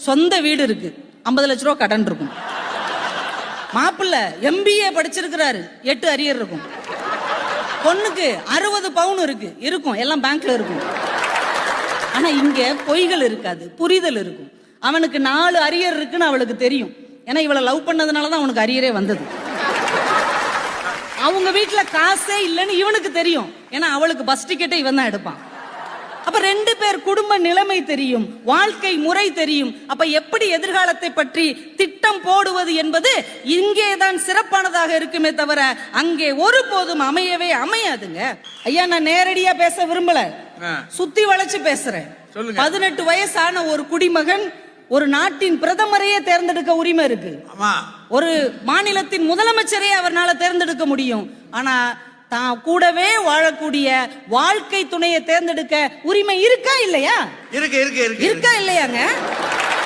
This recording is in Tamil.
சொந்த வீடு இருக்கு, 50 லட்ச ரூபா கடன் இருக்கும். மாப்பிள்ள MBA படிச்சிருக்கிறாரு, 8 அரியர் இருக்கும். பொண்ணுக்கு 60 பவுன் இருக்கும், எல்லாம் பேங்க்ல இருக்கும். ஆனா இங்க பொய்கள் இருக்காது, புரிதல் இருக்கும். அவனுக்கு 4 அரியர் இருக்குன்னு அவளுக்கு தெரியும். ஏன்னா இவளை லவ் பண்ணதுனாலதான் அவனுக்கு அரியரே வந்தது. அவங்க வீட்டுல காசே இல்லைன்னு இவனுக்கு தெரியும். ஏன்னா அவளுக்கு பஸ் டிக்கெட்டை இவன் தான் எடுப்பான். அப்ப 2 பேர் குடும்ப நிலைமை தெரியும், வாழ்க்கை முறை தெரியும். அப்ப எப்படி எதிர்காலத்தை பற்றி திட்டம் போடுவது என்பது இங்கேதான் சிறப்பானதாக இருக்குமே தவிர அங்கே ஒருபோதும் அமையவே அமையாதுங்க. ஐயா, நான் நேரடியா பேச விரும்பல, சுத்தி வளைச்சு பேசுறேன். 18 வயசான ஒரு குடிமகன் ஒரு நாட்டின் பிரதமரையே தேர்ந்தெடுக்க உரிமை இருக்கு. ஒரு மாநிலத்தின் முதலமைச்சரையே அவர்னால தேர்ந்தெடுக்க முடியும். ஆனா தான் கூடவே வாழக்கூடிய வாழ்க்கை துணையை தேர்ந்தெடுக்க உரிமை இருக்கா இல்லையா? இருக்கா இல்லையாங்க?